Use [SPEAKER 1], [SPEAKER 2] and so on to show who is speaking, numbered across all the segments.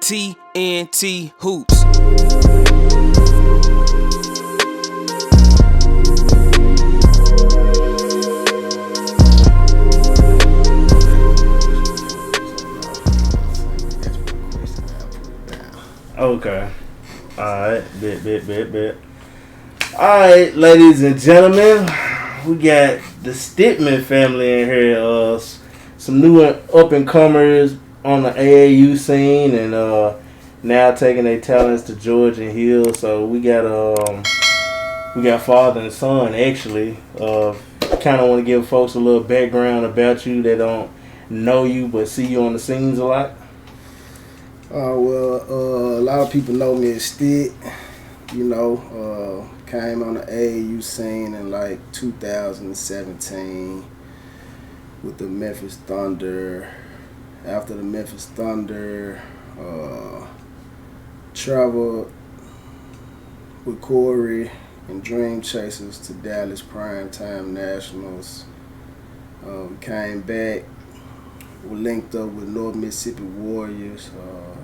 [SPEAKER 1] TNT Hoops.
[SPEAKER 2] Okay. Alright, bit. Alright, ladies and gentlemen, we got the Stitman family in here. Some new up and comers on the AAU scene, and now taking their talents to Georgia Hill. So we got father and son actually. Kind of want to give folks a little background about you that don't know you but see you on the scenes a lot.
[SPEAKER 3] A lot of people know me as Stit. Came on the AAU scene in like 2017 with the Memphis Thunder. After the Memphis Thunder, traveled with Corey and Dream Chasers to Dallas Primetime Nationals. We came back. We linked up with North Mississippi Warriors,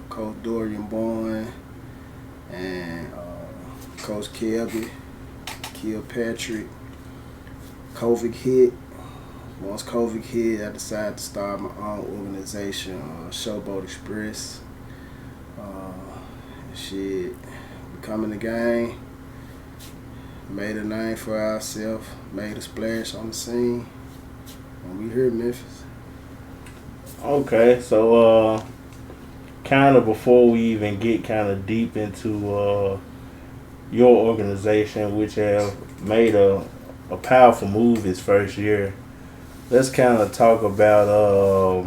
[SPEAKER 3] Coach Dorian Boyne, and Coach Kilpatrick. COVID hit. Once COVID hit, I decided to start my own organization, Showboat Express. Becoming the game, made a name for ourselves, made a splash on the scene, and we here in Memphis.
[SPEAKER 2] Okay, so kind of before we even get kind of deep into your organization, which have made a powerful move this first year, let's kind of talk about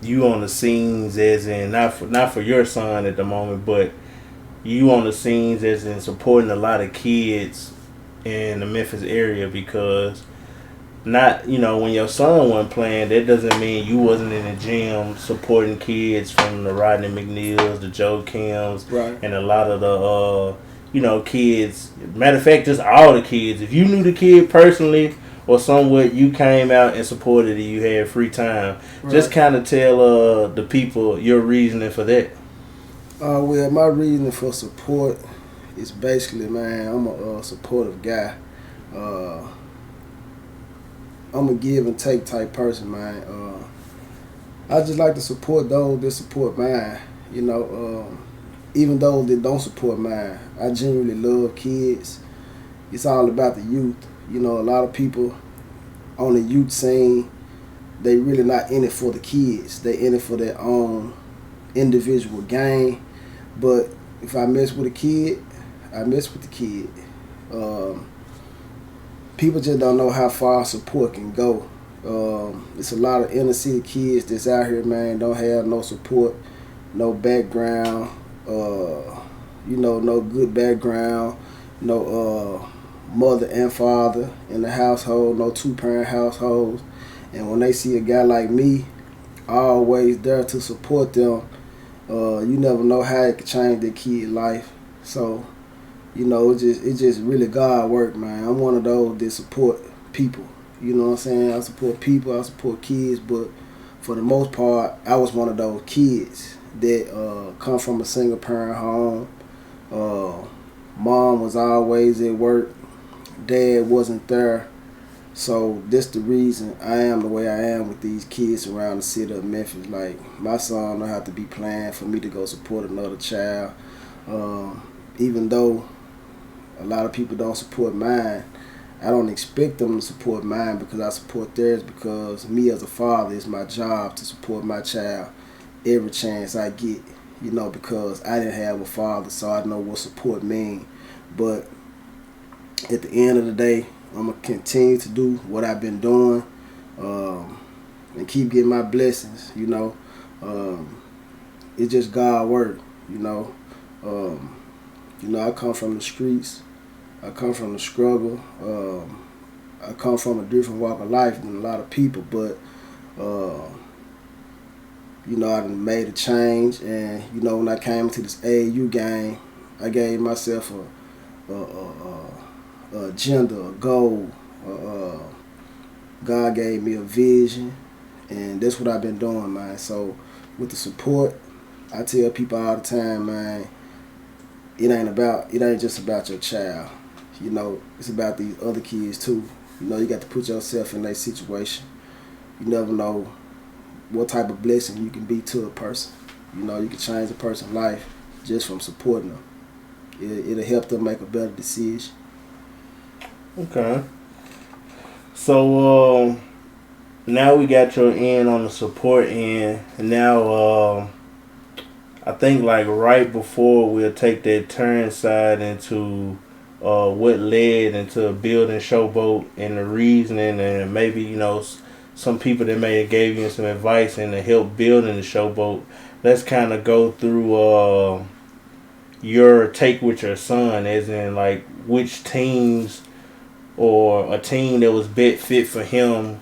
[SPEAKER 2] you on the scenes, as in not for your son at the moment, but you on the scenes as in supporting a lot of kids in the Memphis area, because when your son wasn't playing, that doesn't mean you wasn't in the gym supporting kids from the Rodney McNeils, the Joe Kims,
[SPEAKER 3] right,
[SPEAKER 2] and a lot of the kids. Matter of fact, just all the kids. If you knew the kid personally or somewhat, you came out and supported it. You had free time. Right. Just kind of tell the people your reasoning for that.
[SPEAKER 3] My reasoning for support is basically, man, I'm a supportive guy. I'm a give and take type person, man. I just like to support those that support mine. Even those that don't support mine. I genuinely love kids. It's all about the youth. A lot of people on the youth scene, they really not in it for the kids. They in it for their own individual gain. But if I mess with a kid, I mess with the kid. People just don't know how far support can go. It's a lot of inner city kids that's out here, man, don't have no support, no background, no good background, no mother and father in the household, no two-parent households. And when they see a guy like me, always there to support them, you never know how it could change their kid's life. So, it's just really God work, man. I'm one of those that support people. You know what I'm saying? I support people, I support kids, but for the most part, I was one of those kids that come from a single parent home. Mom was always at work. Dad wasn't there. So that's the reason I am the way I am with these kids around the city of Memphis. Like, my son don't have to be playing for me to go support another child. Even though a lot of people don't support mine, I don't expect them to support mine because I support theirs, because me as a father, it's my job to support my child every chance I get, because I didn't have a father, so I know what support means. But at the end of the day, I'm going to continue to do what I've been doing and keep getting my blessings, It's just God work, I come from the streets. I come from the struggle. I come from a different walk of life than a lot of people, but I done made a change. And when I came to this AAU game, I gave myself a agenda, a goal. God gave me a vision, and that's what I've been doing, man. So with the support, I tell people all the time, man, it ain't just about your child. You know, it's about these other kids too. You know, you got to put yourself in that situation. You never know what type of blessing you can be to a person. You know, you can change a person's life just from supporting them. It'll help them make a better decision.
[SPEAKER 2] Okay. So now we got your end on the support end, and now I think like right before we'll take that turn side into what led into building Showboat and the reasoning, and maybe some people that may have gave you some advice and to help building the Showboat. Let's kind of go through your take with your son, as in like which teams or a team that was best fit for him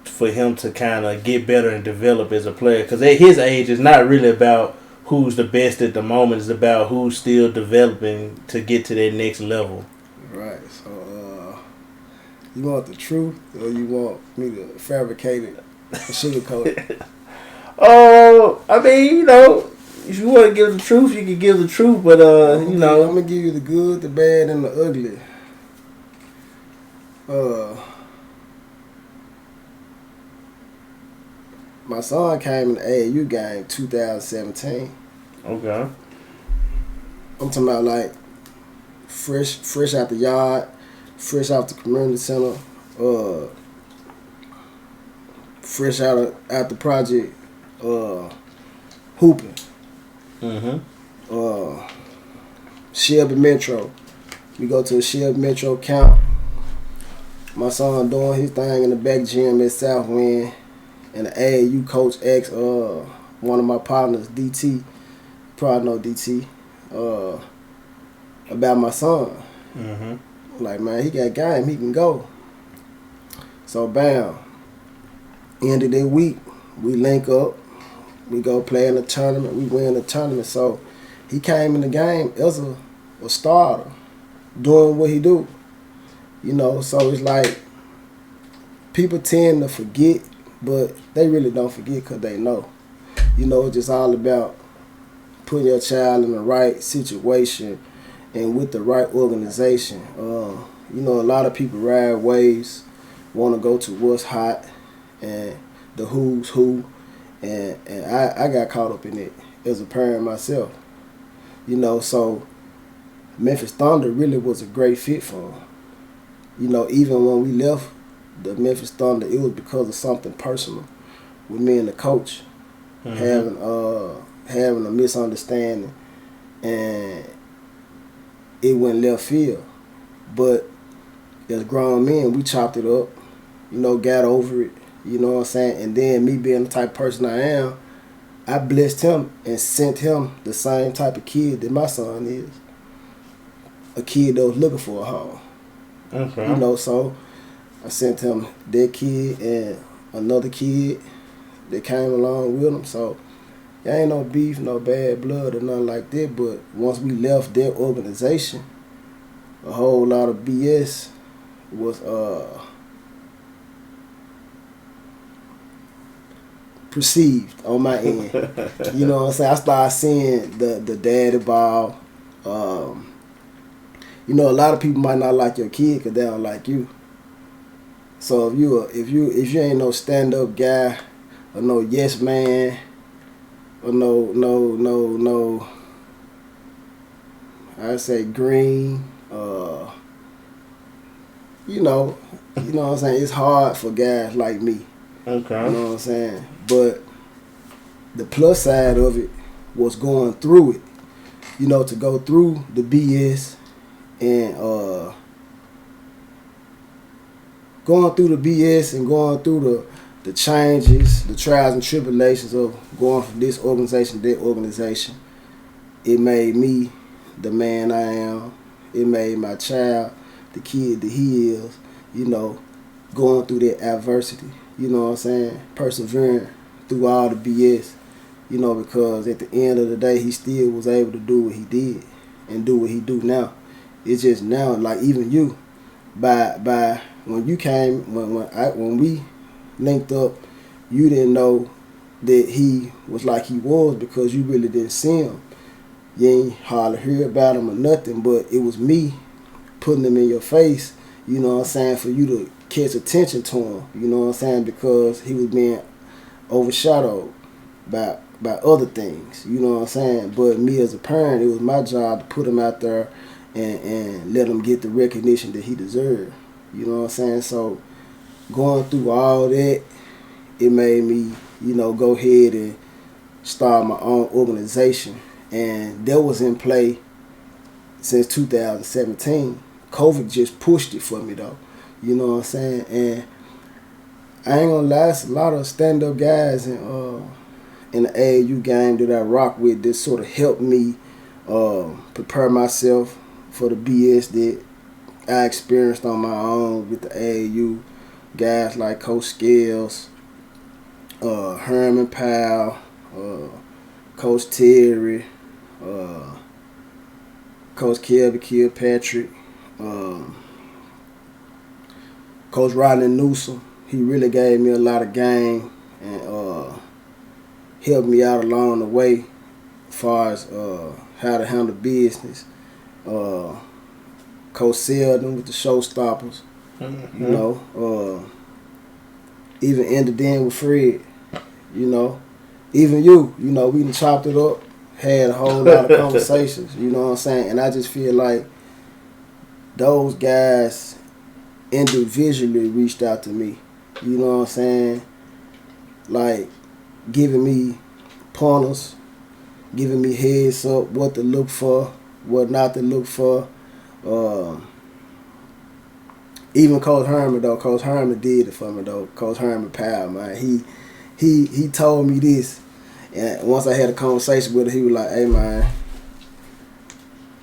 [SPEAKER 2] to kind of get better and develop as a player. Because at his age, it's not really about who's the best at the moment. It's about who's still developing to get to that next level.
[SPEAKER 3] Right. So, you want the truth, or you want me to fabricate it and sugarcoat it?
[SPEAKER 2] I mean, if you want to give the truth, you can give the truth. But
[SPEAKER 3] I'm gonna give you the good, the bad, and the ugly. My son came in the AAU game 2017.
[SPEAKER 2] Okay.
[SPEAKER 3] I'm talking about like fresh out the yard, fresh out the community center, fresh out the project, hooping. Shelby Metro. We go to a Shelby Metro camp. My son doing his thing in the back gym at Southwind. And the AAU coach asked one of my partners, DT, probably know DT, about my son. Like, man, he got game, he can go. So, bam. End of that week, we link up. We go play in the tournament. We win the tournament. So, he came in the game as a starter, doing what he do. So it's like people tend to forget, but they really don't forget because they know. It's just all about putting your child in the right situation and with the right organization. A lot of people ride waves, want to go to what's hot and the who's who, and I got caught up in it as a parent myself. So Memphis Thunder really was a great fit for him. Even when we left the Memphis Thunder, it was because of something personal with me and the coach having a misunderstanding, and it went left field. But as grown men, we chopped it up, got over it, you know what I'm saying? And then me being the type of person I am, I blessed him and sent him the same type of kid that my son is. A kid that was looking for a home.
[SPEAKER 2] Okay.
[SPEAKER 3] So I sent him that kid and another kid that came along with him. So there ain't no beef, no bad blood or nothing like that. But once we left their organization, a whole lot of BS was perceived on my end. You know what I'm saying? I started seeing the daddy ball. A lot of people might not like your kid because they don't like you. So if you ain't no stand up guy or no yes man or no I say green, you know what I'm saying, it's hard for guys like me.
[SPEAKER 2] Okay.
[SPEAKER 3] You know what I'm saying? But the plus side of it was going through it. To go through the BS and going through the BS and going through the changes, the trials and tribulations of going from this organization to that organization, it made me the man I am. It made my child the kid that he is, going through that adversity, you know what I'm saying, persevering through all the BS, because at the end of the day, he still was able to do what he did and do what he do now. It's just now, like even you, when you came, when we linked up, you didn't know that he was like he was because you really didn't see him. You ain't hardly hear about him or nothing, but it was me putting him in your face, you know what I'm saying, for you to catch attention to him, you know what I'm saying, because he was being overshadowed by other things, you know what I'm saying. But me as a parent, it was my job to put him out there and let him get the recognition that he deserved, you know what I'm saying. So going through all that, it made me, you know, go ahead and start my own organization, and that was in play since 2017. COVID just pushed it for me though, you know what I'm saying. And I ain't gonna lie, it's a lot of stand-up guys in the AAU game that I rock with that sort of helped me prepare myself for the BS that I experienced on my own with the AAU guys like Coach Scales, Herman Powell, Coach Terry, Coach Kelby Kilpatrick, Coach Rodney Newsom. He really gave me a lot of game and helped me out along the way as far as how to handle business. Coach Selden with the Showstoppers, you know. Even ended then with Fred, you know. Even you know, we done chopped it up, had a whole lot of conversations, you know what I'm saying? And I just feel like those guys individually reached out to me, you know what I'm saying? Like, giving me pointers, giving me heads up, what to look for, what not to look for. Even Coach Herman though, Coach Herman did it for me though. Coach Herman Powell, man, he told me this, and once I had a conversation with him, he was like, "Hey man,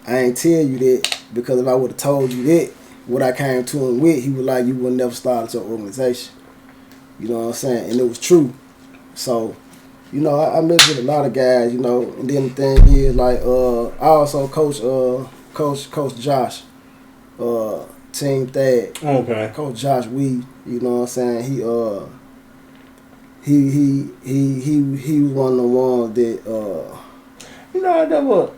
[SPEAKER 3] I ain't tell you that because if I would have told you that, what I came to him with, he was like, you would never start your organization." You know what I'm saying? And it was true. So, you know, I met with a lot of guys, you know, and then the thing is, like, I also coach Josh, Team Thad.
[SPEAKER 2] Okay.
[SPEAKER 3] Coach Josh Weed, you know what I'm saying? He was one of the ones that
[SPEAKER 2] You know, I never.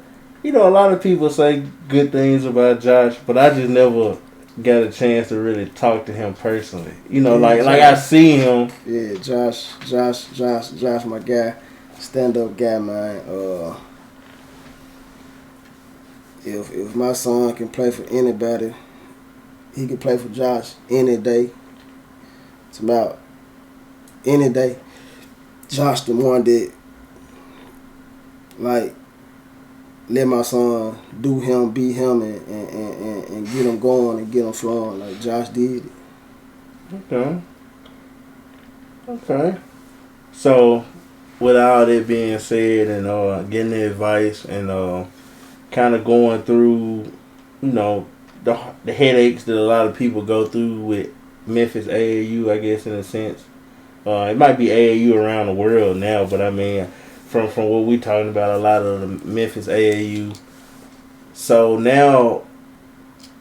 [SPEAKER 2] You know, a lot of people say good things about Josh, but I just never got a chance to really talk to him personally. You know,
[SPEAKER 3] Yeah,
[SPEAKER 2] like I see him.
[SPEAKER 3] Yeah, Josh, my guy, stand up guy, man. If my son can play for anybody, he can play for Josh any day. It's about any day. Josh the one that, like, let my son do him, be him, and get him going and get him flowing like Josh did it.
[SPEAKER 2] Okay. So, with all that being said, and getting the advice, and kind of going through, you know, the headaches that a lot of people go through with Memphis AAU, I guess in a sense. It might be AAU around the world now, but I mean, from what we talking about, a lot of the Memphis AAU. So now,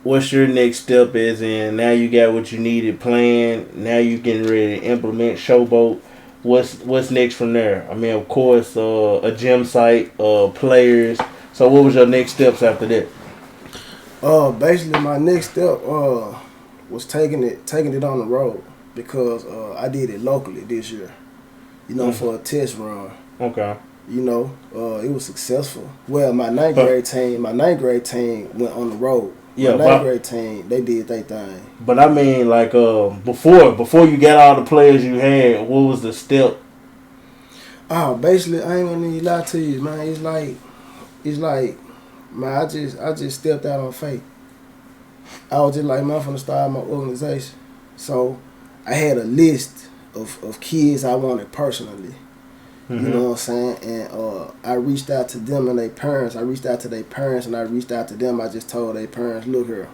[SPEAKER 2] what's your next step? Is in now you got what you needed planned. Now you getting ready to implement Showboat. What's next from there? I mean, of course, a gym site, players. So what was your next steps after that?
[SPEAKER 3] Basically my next step was taking it on the road because I did it locally this year. You know, for a test run.
[SPEAKER 2] Okay.
[SPEAKER 3] You know, it was successful. Well, my ninth grade team went on the road.
[SPEAKER 2] Yeah,
[SPEAKER 3] my ninth grade team, they did their thing.
[SPEAKER 2] But I mean, like, before you got all the players you had, what was the step?
[SPEAKER 3] Oh, basically, I ain't gonna need to lie to you, man. It's like, man, I just stepped out on faith. I was just like, man, I'm finna start my organization. So I had a list of kids I wanted personally.
[SPEAKER 2] Mm-hmm.
[SPEAKER 3] You know what I'm saying? And I reached out to them and their parents. I reached out to their parents and I reached out to them. I just told their parents, look here,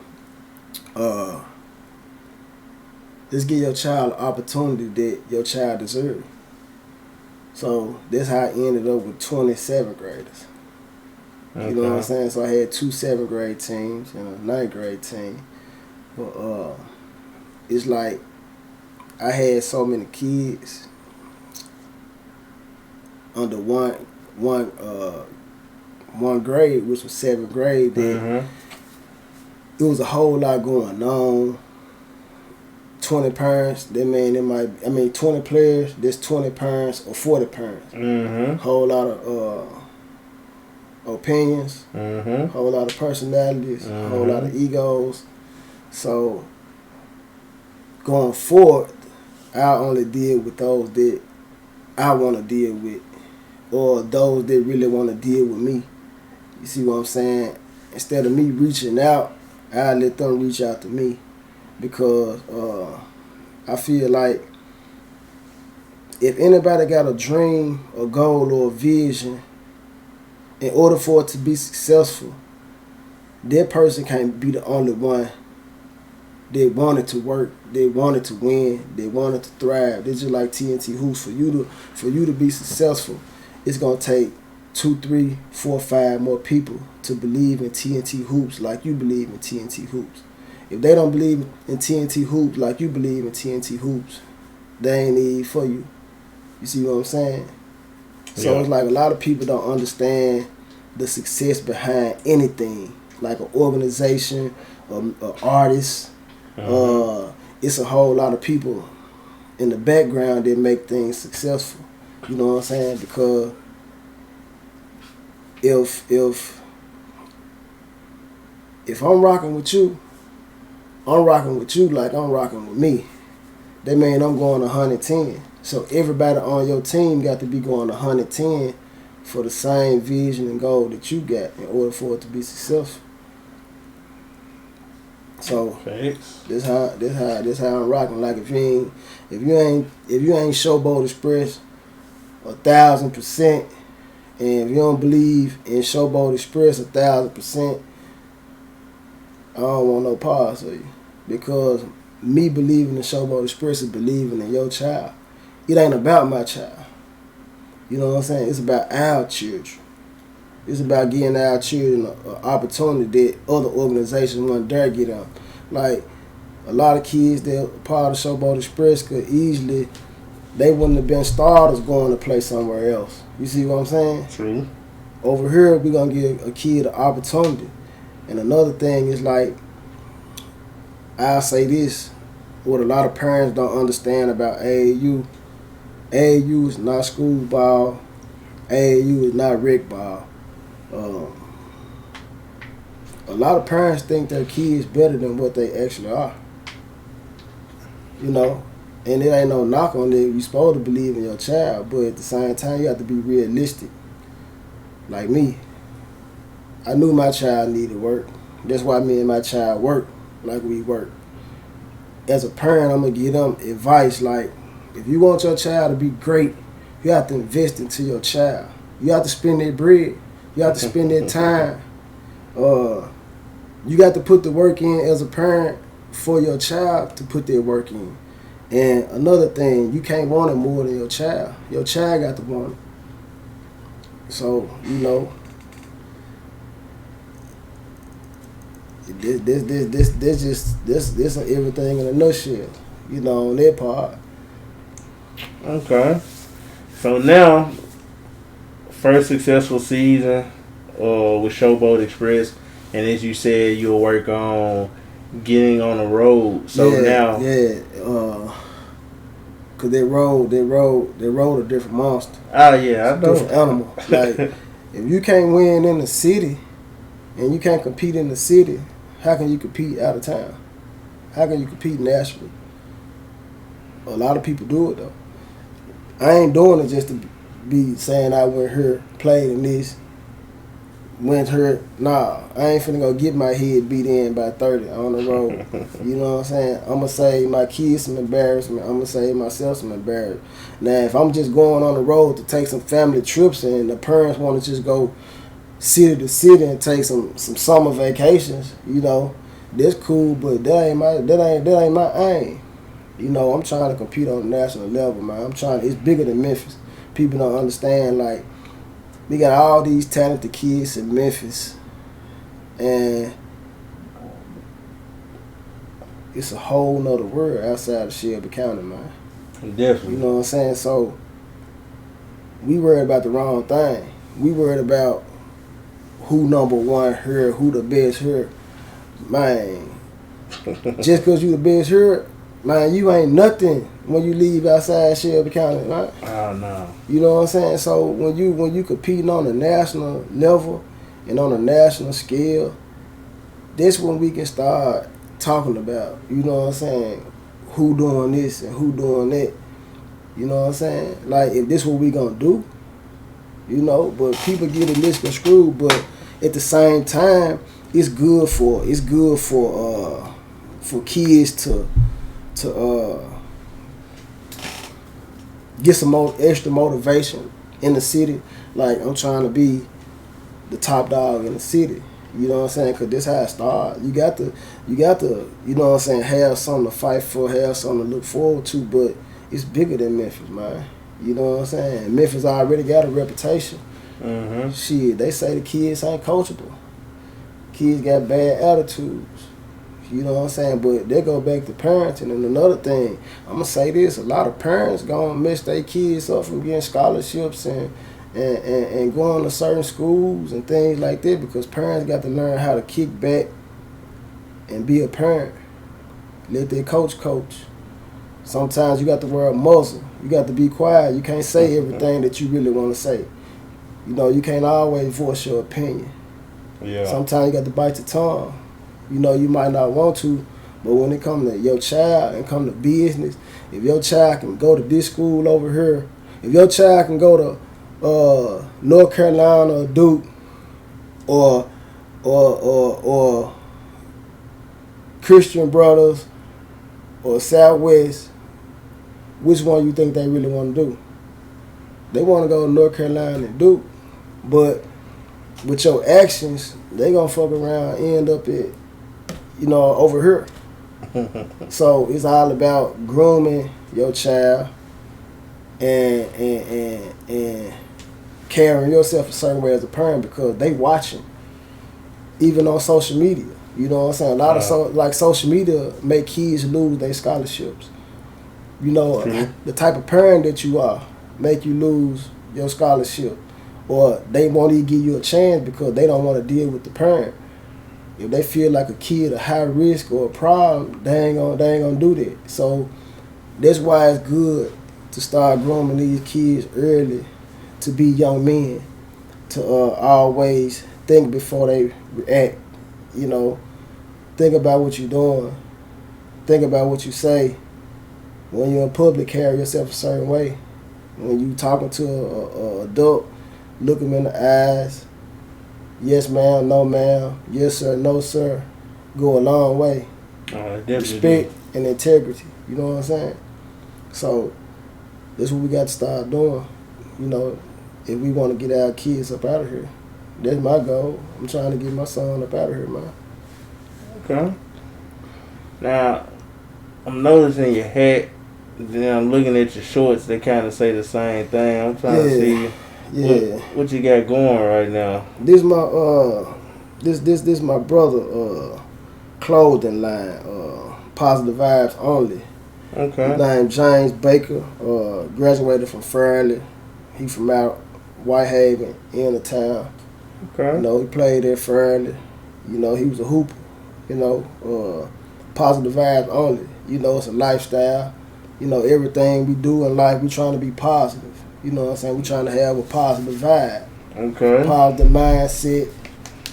[SPEAKER 3] let's give your child an opportunity that your child deserves. So that's how I ended up with 27 graders. Okay. You know what I'm saying? So I had 2 7th grade teams and a 9th grade team. But it's like I had so many kids under one grade, which was 7th grade. That it was a whole lot going on. 20 parents, 20 players, there's 20 parents or 40 parents. Whole lot of opinions, whole lot of personalities, whole lot of egos. So going forward, I only deal with those that I want to deal with, or those that really want to deal with me. You see what I'm saying? Instead of me reaching out, I let them reach out to me, because I feel like if anybody got a dream, a goal, or a vision, in order for it to be successful, that person can't be the only one. They wanted to work, they wanted to win, they wanted to thrive. It's just like TNT Hoops. For you to be successful, it's gonna take 2, 3, 4, 5 more people to believe in TNT Hoops like you believe in TNT Hoops. If they don't believe in TNT Hoops like you believe in TNT Hoops, they ain't need for you. You see what I'm saying? So it's like a lot of people don't understand the success behind anything, like an organization, an artist. It's a whole lot of people in the background that make things successful. You know what I'm saying? Because if I'm rocking with you, I'm rocking with you like I'm rocking with me. That means I'm going 110. So everybody on your team got to be going 110 for the same vision and goal that you got in order for it to be successful. So this how I'm rocking. Like if you ain't Showboat Express 1,000%, and if you don't believe in Showboat Express 1,000%, I don't want no parts of you. Because me believing in Showboat Express is believing in your child. It ain't about my child. You know what I'm saying? It's about our children. It's about getting our children an opportunity that other organizations wouldn't dare get them. Like, a lot of kids that are part of Showboat Express could easily, they wouldn't have been starters going to play somewhere else. You see what I'm saying?
[SPEAKER 2] True.
[SPEAKER 3] Over here, we're going to give a kid an opportunity. And another thing is, like, I'll say this, what a lot of parents don't understand about AAU. AAU is not school ball. AAU is not rec ball. A lot of parents think their kids better than what they actually are. You know, and it ain't no knock on it. You're supposed to believe in your child, but at the same time, you have to be realistic. Like me, I knew my child needed work. That's why me and my child work like we work. As a parent, I'm going to give them advice like, if you want your child to be great, you have to invest into your child. You have to spend their bread. You have to spend their time. You got to put the work in as a parent for your child to put their work in. And another thing, you can't want it more than your child. Your child got to want it. So, you know, this is everything in a nutshell. You know, on their part.
[SPEAKER 2] Okay. So now, first successful season with Showboat Express, and as you said, you'll work on getting on the road. So now,
[SPEAKER 3] cause they rode a different monster.
[SPEAKER 2] Oh yeah, I know.
[SPEAKER 3] Different animal. Like if you can't win in the city, and you can't compete in the city, how can you compete out of town? How can you compete nationally? A lot of people do it though. I ain't doing it just to be saying I went here, played in this, went here. Nah, I ain't finna go get my head beat in by 30 on the road. You know what I'm saying? I'm gonna save my kids some embarrassment. I'm gonna save myself some embarrassment. Now, if I'm just going on the road to take some family trips and the parents want to just go city to city and take some summer vacations, you know, that's cool. But that ain't my aim. You know, I'm trying to compete on the national level, man. It's bigger than Memphis. People don't understand, like, we got all these talented kids in Memphis, and it's a whole nother world outside of Shelby County, man.
[SPEAKER 2] Definitely.
[SPEAKER 3] You know what I'm saying? So, we worried about the wrong thing. We worried about who number one here, who the best here. Man, just because you the best here, man, you ain't nothing when you leave outside Shelby County, right?
[SPEAKER 2] Oh no.
[SPEAKER 3] You know what I'm saying? So when you competing on a national level and on a national scale, that's when we can start talking about, you know what I'm saying, who doing this and who doing that. You know what I'm saying? Like, if this what we gonna do, you know, but people get it misconstrued, but at the same time, it's good for kids to get some more extra motivation in the city. Like, I'm trying to be the top dog in the city. You know what I'm saying? Because this how it starts. You got to, you know what I'm saying, have something to fight for, have something to look forward to, but it's bigger than Memphis, man. You know what I'm saying? Memphis already got a reputation.
[SPEAKER 2] Mm-hmm.
[SPEAKER 3] Shit, they say the kids ain't coachable. Kids got bad attitudes. You know what I'm saying? But they go back to parenting. And another thing, I'm going to say this, a lot of parents going to mess their kids up from getting scholarships and going to certain schools and things like that, because parents got to learn how to kick back and be a parent. Let their coach. Sometimes you got to wear a muzzle. You got to be quiet. You can't say everything that you really want to say. You know, you can't always voice your opinion.
[SPEAKER 2] Yeah.
[SPEAKER 3] Sometimes you got to bite your tongue. You know, you might not want to, but when it comes to your child and come to business, if your child can go to this school over here, if your child can go to North Carolina or Duke or Christian Brothers or Southwest, which one you think they really want to do? They want to go to North Carolina and Duke, but with your actions, they gonna fuck around and end up at, you know, over here. So it's all about grooming your child and carrying yourself a certain way as a parent, because they watching, even on social media. You know what I'm saying? A lot of social media make kids lose their scholarships. You know, the type of parent that you are make you lose your scholarship, or they won't even give you a chance because they don't want to deal with the parent. If they feel like a kid a high risk or a problem, they ain't gonna do that. So that's why it's good to start grooming these kids early to be young men, to always think before they react. You know, think about what you're doing. Think about what you say. When you're in public, carry yourself a certain way. When you talking to a adult, look them in the eyes. Yes, ma'am. No, ma'am. Yes, sir. No, sir. Go a long way. Respect and integrity. You know what I'm saying? So that's what we got to start doing. You know, if we want to get our kids up out of here. That's my goal. I'm trying to get my son up out of here, man.
[SPEAKER 2] Okay. Now, I'm noticing your hat. Then I'm looking at your shorts. They kind of say the same thing. I'm trying to see what you got going right now.
[SPEAKER 3] This my brother clothing line. Positive Vibes Only.
[SPEAKER 2] Okay.
[SPEAKER 3] His name James Baker. Graduated from Fairleigh. He from out Whitehaven, in the town.
[SPEAKER 2] Okay.
[SPEAKER 3] You know, he played at Fairleigh. You know, he was a hooper. You know, Positive Vibes Only. You know, it's a lifestyle. You know, everything we do in life, we trying to be positive. You know what I'm saying? We trying to have a positive vibe.
[SPEAKER 2] Okay.
[SPEAKER 3] Positive mindset,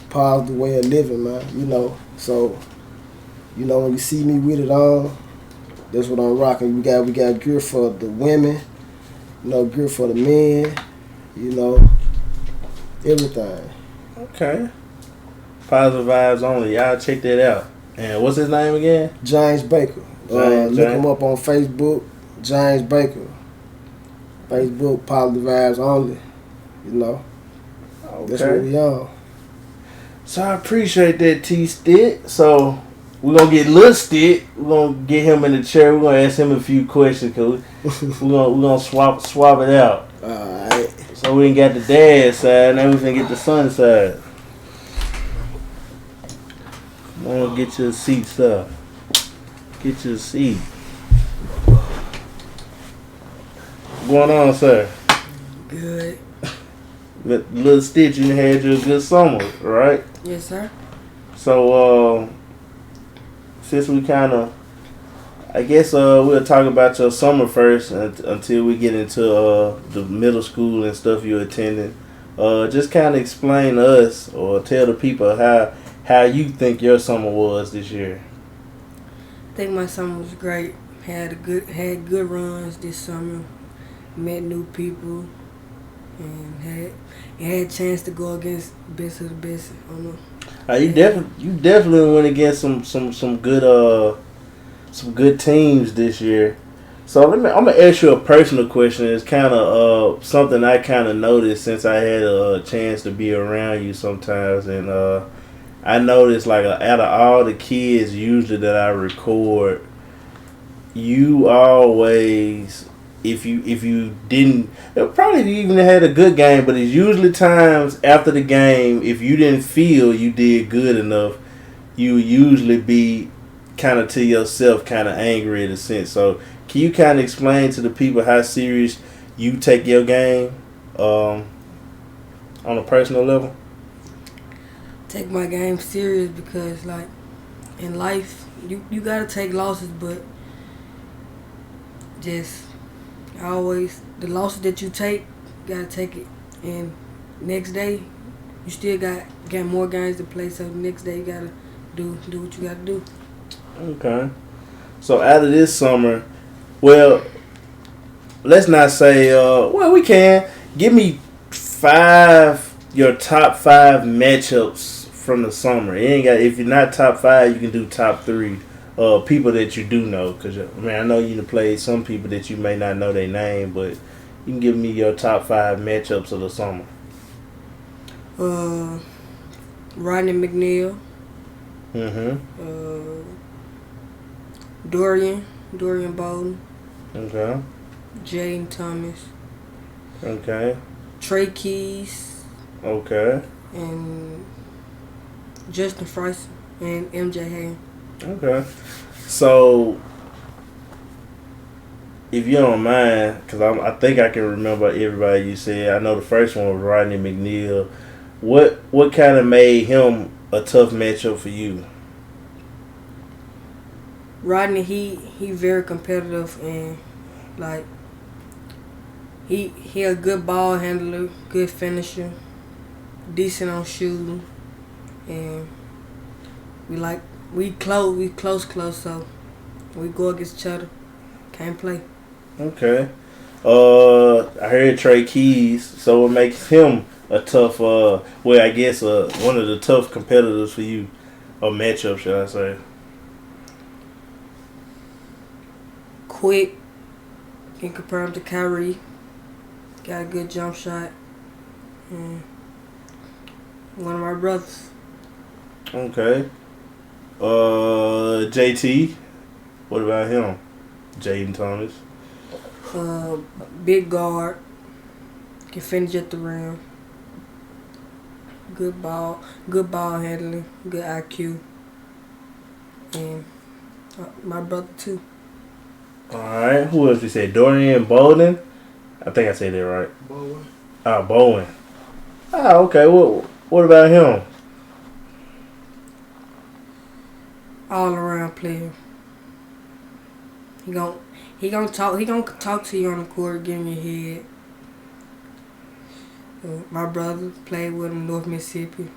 [SPEAKER 3] positive way of living, man. You know, so, you know, when you see me with it on, that's what I'm rocking. We got gear for the women, you know, gear for the men, you know, everything.
[SPEAKER 2] Okay. Positive Vibes Only. Y'all check that out. And what's his name again?
[SPEAKER 3] James Baker. Look him up on Facebook, James Baker. Facebook, Positive Vibes Only. You know. Okay. That's what we on.
[SPEAKER 2] So I appreciate that, Stit. So we're going to get Lil Stit. We're going to get him in the chair. We're going to ask him a few questions, because we're going to swap it out.
[SPEAKER 3] Alright.
[SPEAKER 2] So we ain't got the dad side, now we can get the son side. Come on, get your seat, sir. Get your seat. What's going on, sir?
[SPEAKER 1] Good.
[SPEAKER 2] Lil Stit, you had your good summer, right?
[SPEAKER 1] Yes, sir.
[SPEAKER 2] So, since we kind of, I guess we'll talk about your summer first until we get into the middle school and stuff you attended. Just kind of explain to us or tell the people how you think your summer was this year.
[SPEAKER 1] I think my summer was great. Had good runs this summer. Met new people and had a chance to go against best of the best. I don't know.
[SPEAKER 2] You definitely went against some good teams this year. So I'm gonna ask you a personal question. It's kind of something I kind of noticed since I had a chance to be around you sometimes, and I noticed like out of all the kids usually that I record, you always if you didn't probably you even had a good game, but it's usually times after the game if you didn't feel you did good enough, you usually be kind of to yourself kind of angry in a sense. So can you kind of explain to the people how serious you take your game on a personal level?
[SPEAKER 1] Take my game serious because, like, in life, you gotta take losses, but just always the losses that you take, you gotta take it. And next day, you still got more games to play. So next day, you gotta do what you gotta do.
[SPEAKER 2] Okay. So out of this summer, well, let's not say. Well, we can give me your top 5 matchups from the summer. It ain't got, if you're not top 5, you can do top 3. People that you do know, because I know you played some people that you may not know their name, but you can give me your top 5 matchups of the summer.
[SPEAKER 1] Rodney McNeil. Dorian Bowden.
[SPEAKER 2] Okay.
[SPEAKER 1] Jaden Thomas.
[SPEAKER 2] Okay.
[SPEAKER 1] Trey Keys.
[SPEAKER 2] Okay.
[SPEAKER 1] And Justin Friesen and MJ Hayden.
[SPEAKER 2] Okay. So, if you don't mind, because I think I can remember everybody you said. I know the first one was Rodney McNeil. What kind of made him a tough matchup for you?
[SPEAKER 1] Rodney, he very competitive and like he a good ball handler, good finisher, decent on shooting, and we close, so we go against each other. Can't play.
[SPEAKER 2] Okay. I heard Trey Keys, so what makes him a tough, I guess one of the tough competitors for you, or matchup, should I say?
[SPEAKER 1] Quick, can compare him to Kyrie. Got a good jump shot. And one of my brothers.
[SPEAKER 2] Okay. JT, what about him? Jaden Thomas.
[SPEAKER 1] Big guard. Can finish at the rim. Good ball handling. Good IQ. And my brother too.
[SPEAKER 2] Alright, who else you said? Dorian Bowden? I think I said that right.
[SPEAKER 3] Bowen.
[SPEAKER 2] Bowen. Okay. What about him?
[SPEAKER 1] All around player. He gonna talk to you on the court, give you your head. My brother played with him, North Mississippi.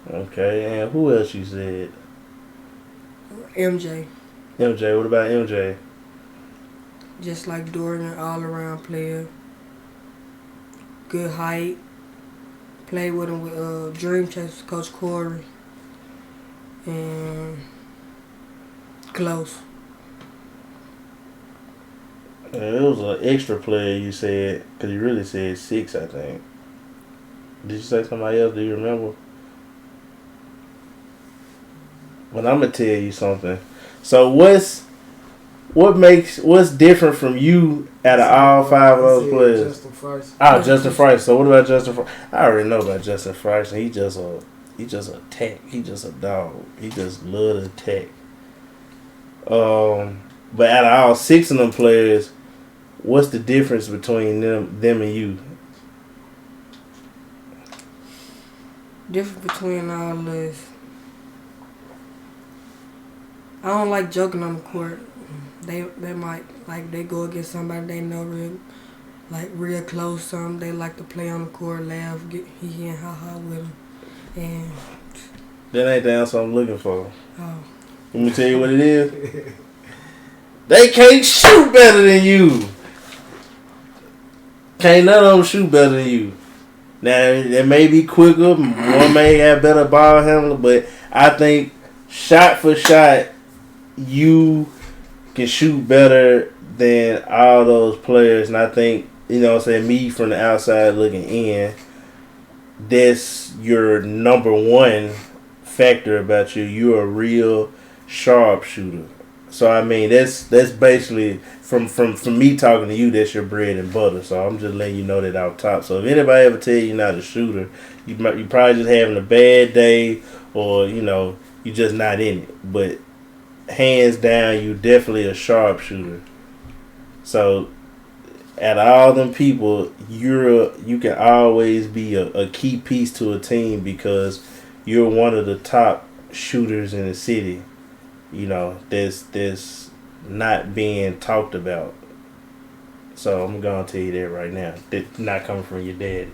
[SPEAKER 2] Okay, and who else you said?
[SPEAKER 1] MJ.
[SPEAKER 2] MJ, what about MJ?
[SPEAKER 1] Just like Dorian, all around player. Good height. Played with him with Dream Chasers, Coach Corey. And close.
[SPEAKER 2] It was an extra player you said, because you really said 6, I think. Did you say somebody else? Do you remember? But I'm going to tell you something. So what's different from you out of all 5 of those players?
[SPEAKER 3] Justin Friesen.
[SPEAKER 2] Justin Friesen. So what about Justin Friesen? I already know about Justin Friesen. He just a tech. He just a dog. He just love to attack. But out of all 6 of them players, what's the difference between them and you?
[SPEAKER 1] Difference between all this. I don't like joking on the court. They might like they go against somebody they know real close. Something they like to play on the court, laugh, get hee and ha ha with them, and
[SPEAKER 2] That ain't the answer I'm looking for.
[SPEAKER 1] oh,
[SPEAKER 2] Let me tell you what it is. They can't shoot better than you. Can't none of them shoot better than you. Now, they may be quicker. One may have better ball handler, but I think shot for shot, you can shoot better than all those players. And I think, you know what I'm saying, me from the outside looking in, that's your number one factor about you. You're a real sharp shooter. So I mean that's basically from me talking to you, that's your bread and butter. So I'm just letting you know that out top. So if anybody ever tell you you're not a shooter, you probably just having a bad day, or you know you just not in it. But hands down, you definitely a sharp shooter. So out of all them people, you can always be a key piece to a team because you're one of the top shooters in the city. You know, that's not being talked about. So I'm gonna tell you that right now. That's not coming from your dad.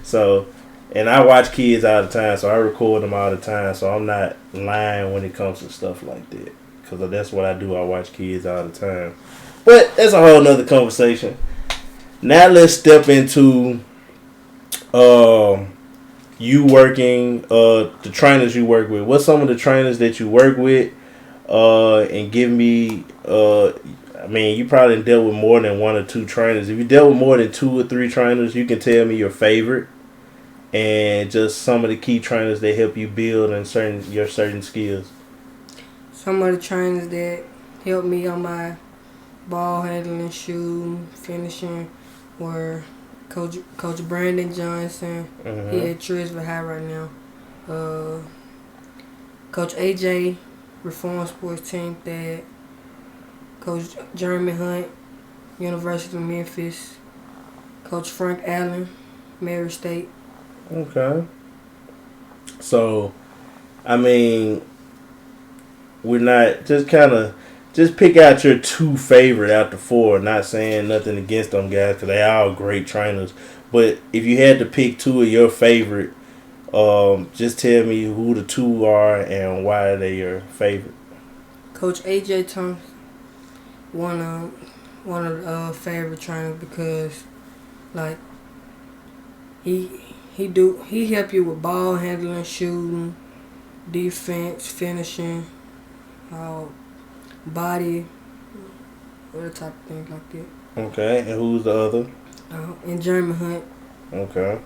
[SPEAKER 2] So, and I watch kids all the time, so I record them all the time. So I'm not lying when it comes to stuff like that, because that's what I do. I watch kids all the time. But that's a whole nother conversation. Now let's step into you working, the trainers you work with. What's some of the trainers that you work with? And give me, I mean, you probably dealt with more than one or two trainers. If you dealt with more than 2 or 3 trainers, you can tell me your favorite and just some of the key trainers that help you build and your certain skills.
[SPEAKER 1] some of the trainers that helped me on my ball handling, shooting, finishing were Coach Brandon Johnson.
[SPEAKER 2] Mm-hmm.
[SPEAKER 1] He at Trisbee High right now. Coach AJ, Reform Sports Team Dad. Coach Jeremy Hunt, University of Memphis. Coach Frank Allen, Mary State.
[SPEAKER 2] Okay. So, I mean, we're not just pick out your 2 favorite out the 4. Not saying nothing against them guys because they all great trainers. But if you had to pick 2 of your favorite, just tell me who the 2 are and why they your favorite.
[SPEAKER 1] Coach AJ Thompson, one of the favorite trainers because like he help you with ball handling, shooting, defense, finishing, body, other type of things like that.
[SPEAKER 2] Okay, and who's the other?
[SPEAKER 1] And Jeremy Hunt.
[SPEAKER 2] Okay,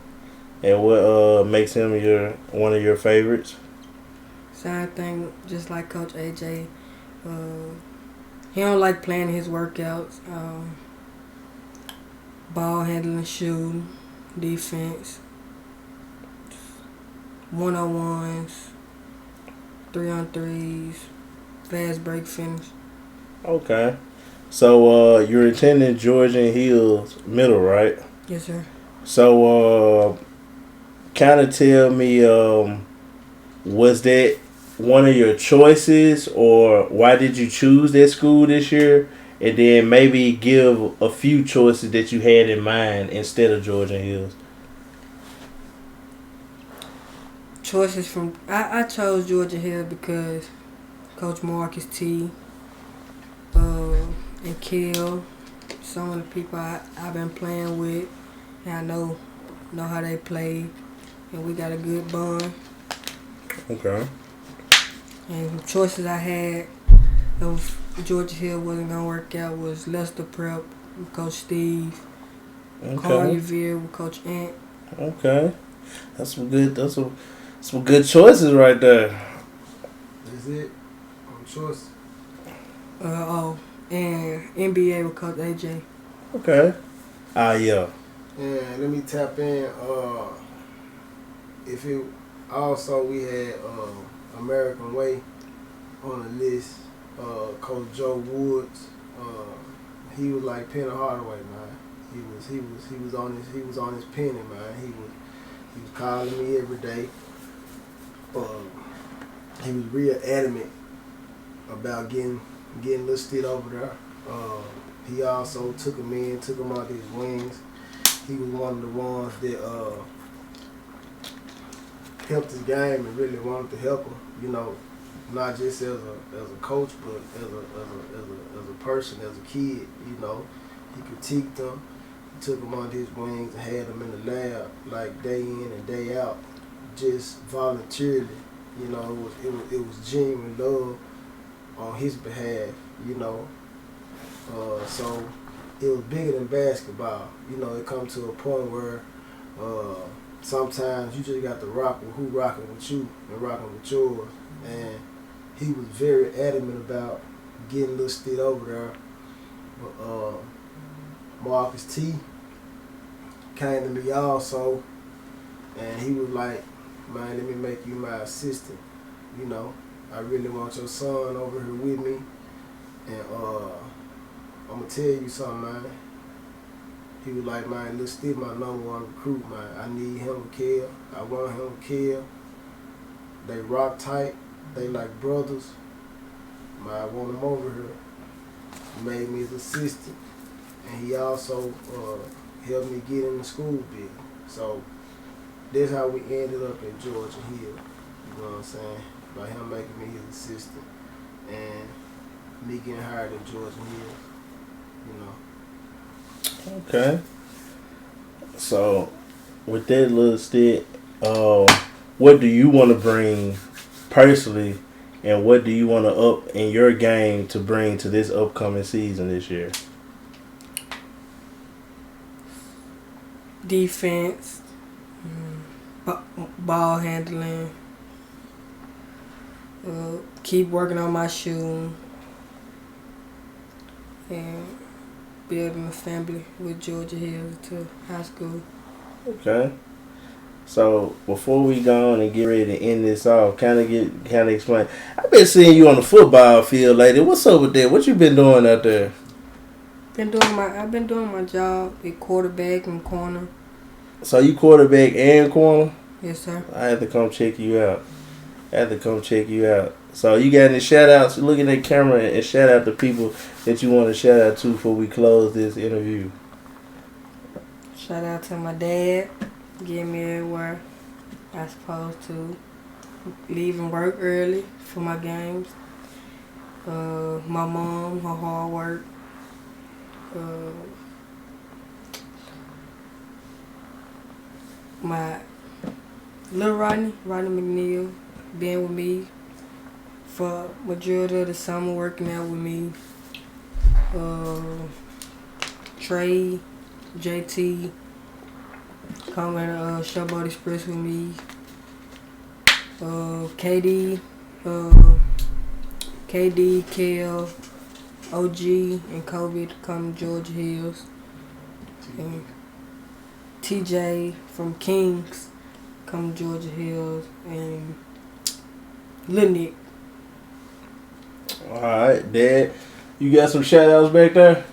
[SPEAKER 2] and what makes him one of your favorites?
[SPEAKER 1] Same thing, just like Coach AJ. He don't like planning his workouts. Ball handling, shooting, defense, 1-on-1s, 3-on-3s, fast break finish.
[SPEAKER 2] Okay, so you're attending Georgian Hills Middle, right?
[SPEAKER 1] Yes, sir.
[SPEAKER 2] So kind of tell me, was that one of your choices, or why did you choose that school this year? And then maybe give a few choices that you had in mind instead of Georgian Hills.
[SPEAKER 1] Choices from I chose Georgia Hill because Coach Marcus T. And Kill, some of the people I've been playing with, and I know how they play, and we got a good bond.
[SPEAKER 2] Okay.
[SPEAKER 1] And the choices I had of Georgia Hill wasn't gonna work out was Lester Prep with Coach Steve,
[SPEAKER 2] Okay.
[SPEAKER 1] Collierville with Coach Ant.
[SPEAKER 2] Okay. That's some good choices right there.
[SPEAKER 3] Is it on choice?
[SPEAKER 1] And NBA with Coach AJ.
[SPEAKER 2] Okay. Yeah.
[SPEAKER 3] And let me tap in. If it also we had American Way on the list. Coach Joe Woods, he was like Penny Hardaway, man. He was on his penny, man. He was calling me every day. He was real adamant about getting Lil Stit over there. He also took him under his wings. He was one of the ones that helped his game and really wanted to help him. You know, not just as a coach, but as a person, as a kid. You know, he critiqued them. He took him under his wings and had him in the lab like day in and day out, just voluntarily. You know, it was genuine love on his behalf. You know, so it was bigger than basketball. You know, it come to a point where sometimes you just got to rock with who rocking with you and rocking with yours. And he was very adamant about getting Lil Stit over there. But Marcus T came to me also, and he was like, man, let me make you my assistant. You know, I really want your son over here with me. And I'm going to tell you something, man. He was like, man, Lil Stit my #1 recruit, man. I need him to kill. I want him to kill. They rock tight. They like brothers. Man, I want him over here. He made me his assistant. And he also helped me get in the school building. So that's how we ended up at Georgia Hill. You know what I'm saying? By him making me his assistant and me getting hired at Georgia Hill. You know.
[SPEAKER 2] Okay. So with that, Lil Stit, what do you want to bring personally, and what do you want to up in your game to bring to this upcoming season this year?
[SPEAKER 1] Defense, ball handling, keep working on my shooting, and building a family with Georgia Hill to high school.
[SPEAKER 2] Okay. So before we go on and get ready to end this off, kind of explain. I've been seeing you on the football field lately. What's up with that? What you been doing out there?
[SPEAKER 1] I've been doing my job at quarterback and corner.
[SPEAKER 2] So you quarterback and corner?
[SPEAKER 1] Yes, sir.
[SPEAKER 2] I had to come check you out. So you got any shout outs? Look at that camera and shout out the people that you want to shout out to before we close this interview.
[SPEAKER 1] Shout out to my dad. Get me everywhere I supposed to. Leaving work early for my games. My mom, her hard work. My little Rodney McNeil, being with me for majority of the summer, working out with me. Trey, JT, coming to Showboat Express with me. KD, Kel, OG, and Kobe to come to Georgia Hills. And TJ from Kings come to Georgia Hills, and Lil Nick.
[SPEAKER 2] Alright, Dad. You got some shout outs back there?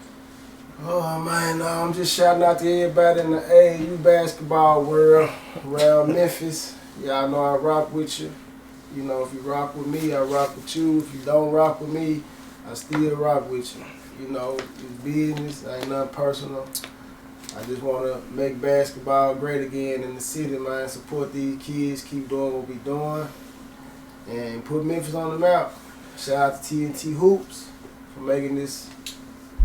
[SPEAKER 3] Oh man, no, I'm just shouting out to everybody in the AAU basketball world around Memphis. Y'all know I rock with you. You know, if you rock with me, I rock with you. If you don't rock with me, I still rock with you. You know, it's business, ain't nothing personal. I just want to make basketball great again in the city, man. Support these kids, keep doing what we doing, and put Memphis on the map. Shout out to TNT Hoops for making this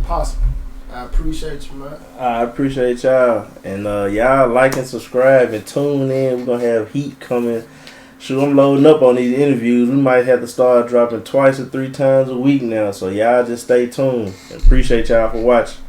[SPEAKER 3] possible. I appreciate you, man.
[SPEAKER 2] I appreciate y'all. And y'all like and subscribe and tune in. We're going to have heat coming. Shoot, I'm loading up on these interviews. We might have to start dropping 2 or 3 times a week now. So y'all just stay tuned. Appreciate y'all for watching.